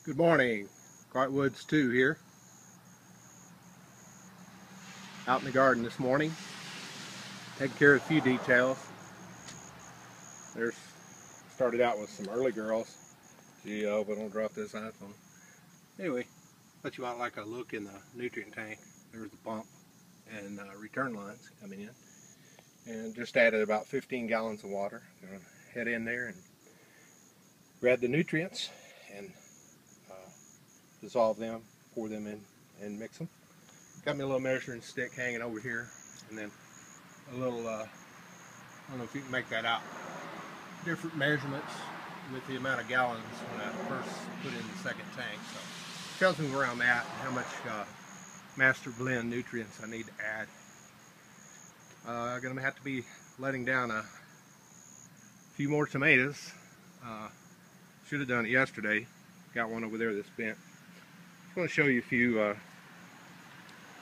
Good morning, Cartwoods 2 here. Out in the garden this morning, taking care of a few details. Started out with some early girls. Gee, I hope I don't drop this iPhone. Anyway, let you out like a look in the nutrient tank. There's the pump and return lines coming in. And just added about 15 gallons of water. Gonna head in there and grab the nutrients and dissolve them, pour them in and mix them. Got me a little measuring stick hanging over here, and then a little, I don't know if you can make that out, different measurements with the amount of gallons when I first put in the second tank. So it tells me where I'm at and how much Masterblend nutrients I need to add. I'm going to have to be letting down a few more tomatoes. Should have done it yesterday. Got one over there that's bent. I'm going to show you a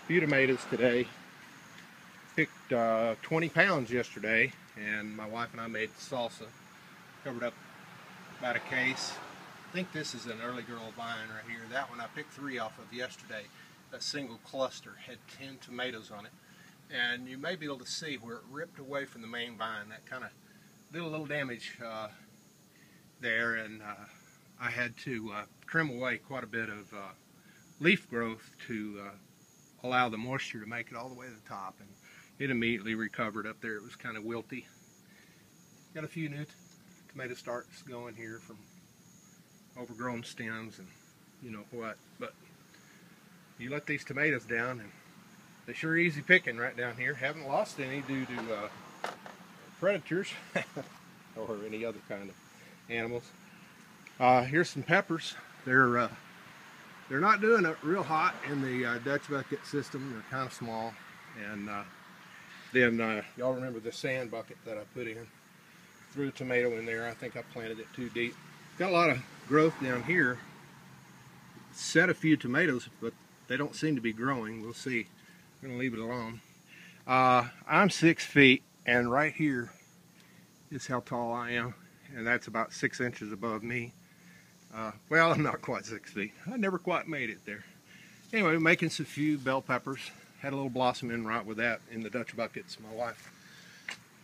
few tomatoes today. Picked 20 pounds yesterday, and my wife and I made salsa. Covered up about a case. I think this is an early girl vine right here. That one I picked 3 off of yesterday. That single cluster had 10 tomatoes on it, and you may be able to see where it ripped away from the main vine. That kind of did a little damage there, and I had to trim away quite a bit of leaf growth to allow the moisture to make it all the way to the top, and it immediately recovered up there. It was kind of wilty. Got a few new tomato starts going here from overgrown stems and you know what, but you let these tomatoes down and they're sure easy picking right down here. Haven't lost any due to predators or any other kind of animals. Here's some peppers. They're not doing it real hot in the Dutch bucket system. They're kind of small. And then y'all remember the sand bucket that I put in. Threw a tomato in there. I think I planted it too deep. Got a lot of growth down here. Set a few tomatoes, but they don't seem to be growing. We'll see. I'm going to leave it alone. I'm 6 feet, and right here is how tall I am. And that's about 6 inches above me. Well, I'm not quite 6 feet. I never quite made it there. Anyway, making some few bell peppers. Had a little blossom in right with that in the Dutch buckets. My wife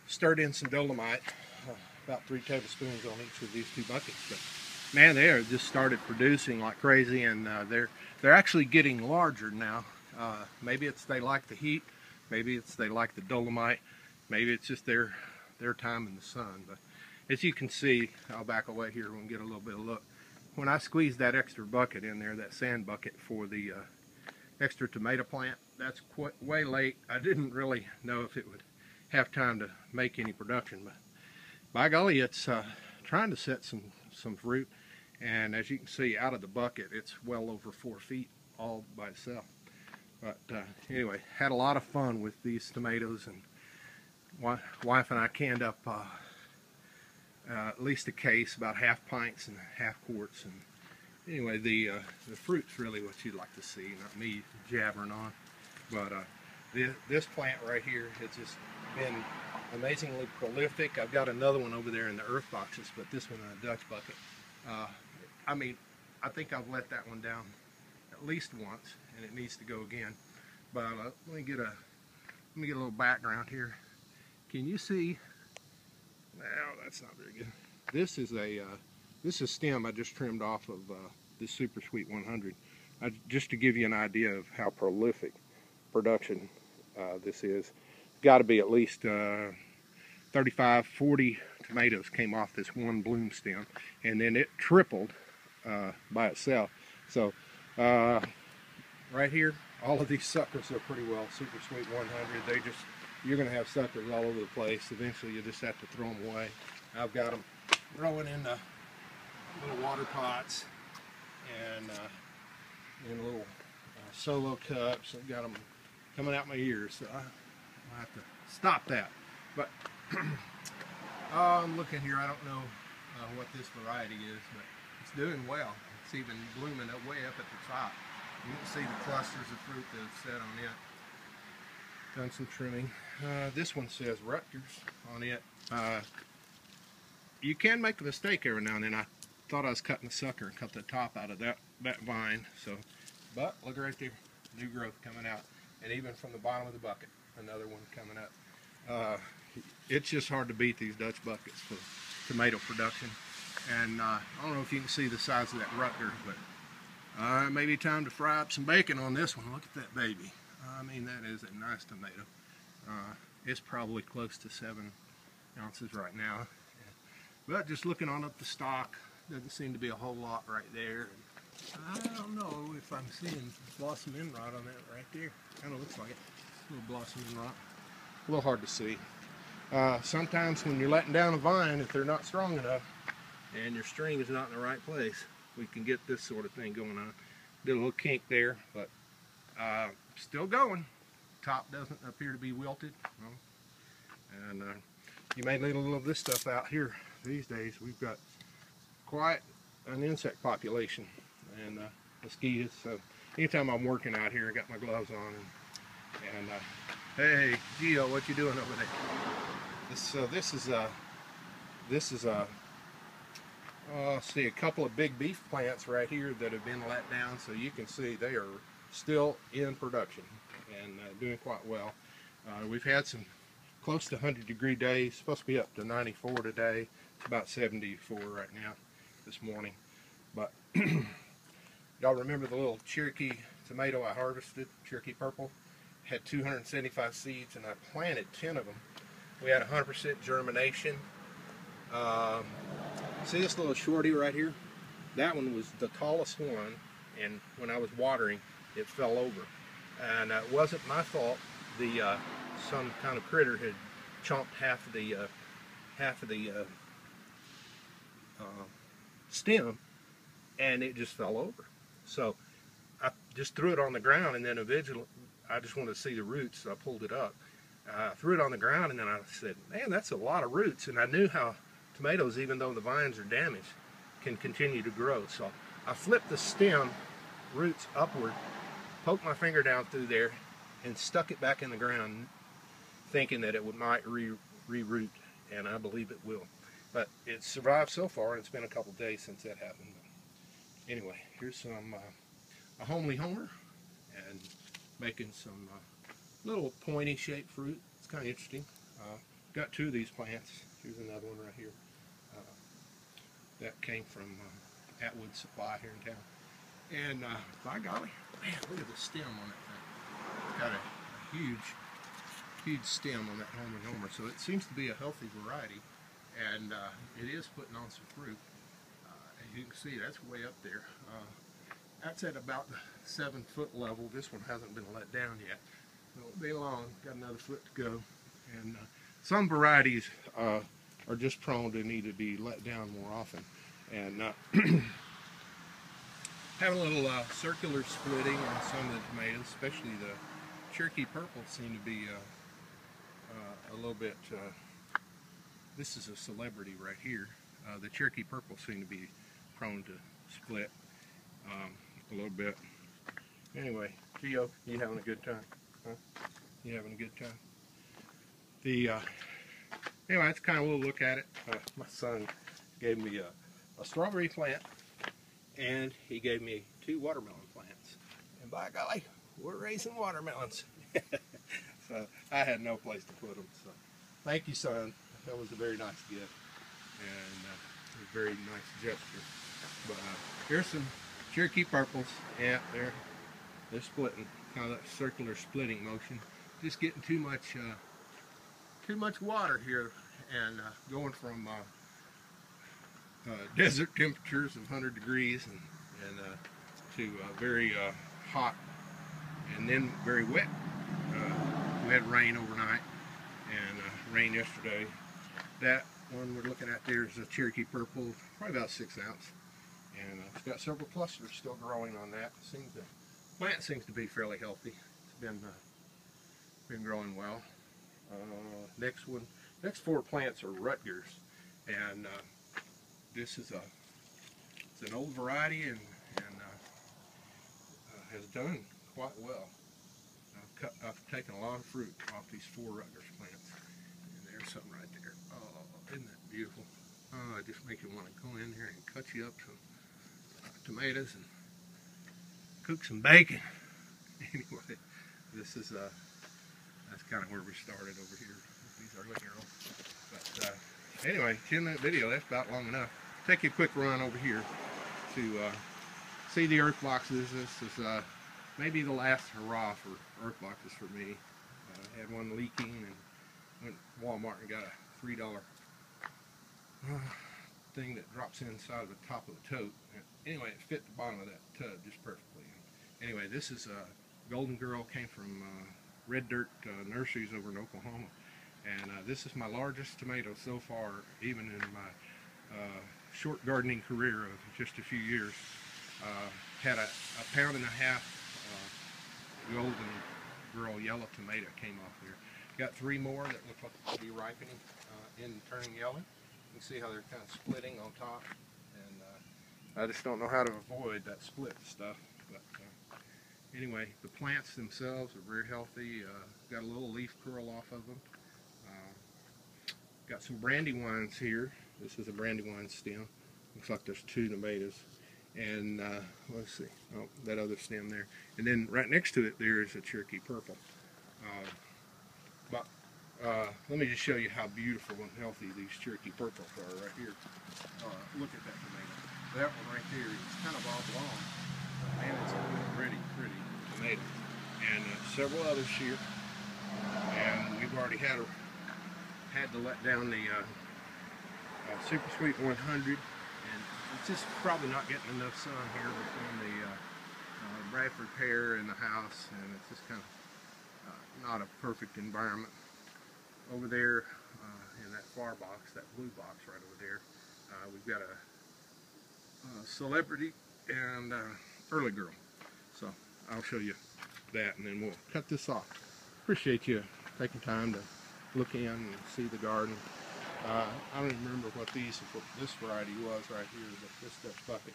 stirred in some dolomite, about 3 tablespoons on each of these 2 buckets. But man, they are just started producing like crazy, and they're actually getting larger now. Maybe it's they like the heat, maybe it's they like the dolomite, maybe it's just their time in the sun. But as you can see, I'll back away here and get a little bit of look. When I squeezed that extra bucket in there, that sand bucket for the extra tomato plant, that's way late. I didn't really know if it would have time to make any production, but by golly, it's trying to set some fruit. And as you can see, out of the bucket, it's well over 4 feet all by itself. But anyway, had a lot of fun with these tomatoes, and wife and I canned up at least a case, about half pints and half quarts. And anyway, the fruit's really what you'd like to see, not me jabbering on. But this plant right here has just been amazingly prolific. I've got another one over there in the Earthboxes, but this one in a Dutch bucket. I mean, I think I've let that one down at least once, and it needs to go again. But let me get a little background here. Can you see? No, that's not very good. This is a stem I just trimmed off of this Super Sweet 100. Just to give you an idea of how prolific production this is. Got to be at least 35, 40 tomatoes came off this one bloom stem, and then it tripled by itself. So right here, all of these suckers are pretty well Super Sweet 100. You're going to have suckers all over the place. Eventually you just have to throw them away. I've got them growing in the little water pots and in little solo cups. I've got them coming out my ears, so I have to stop that. But I'm looking here. I don't know what this variety is, but it's doing well. It's even blooming way up at the top. You can see the clusters of fruit that have set on it. Done some trimming. This one says Rutgers on it. You can make a mistake every now and then. I thought I was cutting the sucker and cut the top out of that vine. So, but look right there, new growth coming out, and even from the bottom of the bucket, another one coming up. It's just hard to beat these Dutch buckets for tomato production. And I don't know if you can see the size of that Rutger, but maybe time to fry up some bacon on this one. Look at that baby. I mean, that is a nice tomato. It's probably close to 7 ounces right now. But just looking on up the stalk, doesn't seem to be a whole lot right there. I don't know if I'm seeing blossom end rot on that right there. Kind of looks like it. A little blossom end rot. A little hard to see. Sometimes when you're letting down a vine, if they're not strong enough and your string is not in the right place, we can get this sort of thing going on. Did a little kink there, but still going. Top doesn't appear to be wilted. No. And you may need a little of this stuff out here these days. We've got quite an insect population and mosquitoes. So anytime I'm working out here, I got my gloves on. And hey, Gio, what you doing over there? This is see a couple of big beef plants right here that have been let down. So you can see they are still in production and doing quite well. We've had some close to 100-degree days. Supposed to be up to 94 today. It's about 74 right now this morning. But y'all remember the little Cherokee tomato I harvested, Cherokee Purple? Had 275 seeds and I planted 10 of them. We had 100% germination. See this little shorty right here? That one was the tallest one, and when I was watering, it fell over. And it wasn't my fault. Some kind of critter had chomped half of the stem, and it just fell over. So I just threw it on the ground, and then eventually I just wanted to see the roots, so I pulled it up. I threw it on the ground, and then I said, man, that's a lot of roots. And I knew how tomatoes, even though the vines are damaged, can continue to grow. So I flipped the stem roots upward, poked my finger down through there, and stuck it back in the ground, thinking that it might re-root, and I believe it will. But it's survived so far, and it's been a couple days since that happened. Anyway, here's some a homely homer, and making some little pointy shaped fruit. It's kind of interesting. Got 2 of these plants. Here's another one right here. That came from Atwood Supply here in town. And by golly, man, look at the stem on that thing. It's got a huge stem on that homely homer. So it seems to be a healthy variety, and it is putting on some fruit. As you can see, that's way up there. That's at about the 7-foot level. This one hasn't been let down yet. It won't be long. Got another foot to go. And some varieties are just prone to need to be let down more often. And having a little circular splitting on some of the tomatoes, especially the Cherokee Purple, seem to be a little bit. This is a celebrity right here. The Cherokee Purple seem to be prone to split a little bit. Anyway, Gio, you having a good time? Huh? You having a good time? Anyway, that's kind of a little look at it. My son gave me a strawberry plant, and he gave me 2 watermelon plants. And by golly, we're raising watermelons. So I had no place to put them. So thank you, son. That was a very nice gift, and a very nice gesture. But here's some Cherokee Purples. Yeah, they're splitting. Kind of that circular splitting motion. Just getting too much water here, and going from desert temperatures of 100 degrees and to very hot and then very wet. We had rain overnight and rain yesterday. That one we're looking at there is a Cherokee Purple, probably about 6 ounce, and it's got several clusters still growing on that. Plant seems to be fairly healthy. It's been growing well. Next 4 plants are Rutgers, and this is it's an old variety and has done quite well. I've taken a lot of fruit off these 4 Rutgers plants, and there's something right there. Oh, isn't that beautiful? Oh, it just makes you want to go in here and cut you up some tomatoes and cook some bacon. Anyway, this is that's kind of where we started over here with these early girls. But anyway, 10-minute video, that's about long enough. Take you a quick run over here to see the earth boxes. This is maybe the last hurrah for earth boxes for me. I had one leaking and went to Walmart and got a $3 thing that drops inside the top of the tote. Anyway, it fit the bottom of that tub just perfectly. Anyway, this is a Golden Girl, came from Red Dirt Nurseries over in Oklahoma. And this is my largest tomato so far, even in my short gardening career of just a few years. Had a £1.5 Golden Girl yellow tomato came off there. Got 3 more that look like they'll be ripening and turning yellow. You can see how they're kind of splitting on top, and I just don't know how to avoid that split stuff. But anyway, the plants themselves are very healthy. Got a little leaf curl off of them. Got some brandywines here. This is a brandywine stem. Looks like there's 2 tomatoes. And let's see, oh, that other stem there. And then right next to it there is a Cherokee purple. Let me just show you how beautiful and healthy these Cherokee purples are right here. Look at that tomato. That one right there is kind of oblong. Man, it's a pretty tomato. And several others here. And we've already had to let down the Super Sweet 100. And it's just probably not getting enough sun here between the Bradford pear and the house. And it's just kind of not a perfect environment. Over there in that far box, that blue box right over there, we've got a Celebrity and Early Girl. So I'll show you that and then we'll cut this off. Appreciate you taking time to look in and see the garden. I don't even remember what this variety was right here, but this Dutch Bucket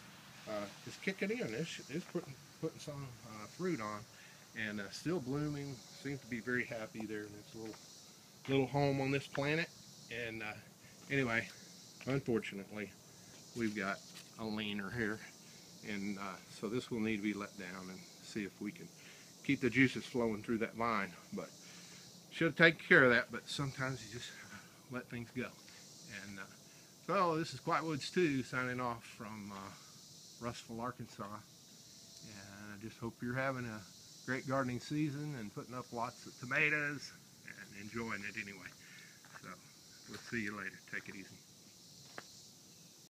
is kicking in. It's putting some fruit on and still blooming. Seems to be very happy there in its little home on this planet. And anyway, unfortunately, we've got a leaner here, and so this will need to be let down and see if we can keep the juices flowing through that vine. But should have taken care of that, but sometimes you just let things go. And so this is Quiet Woods 2 signing off from Russellville, Arkansas, and I just hope you're having a great gardening season and putting up lots of tomatoes and enjoying it anyway. So we'll see you later. Take it easy.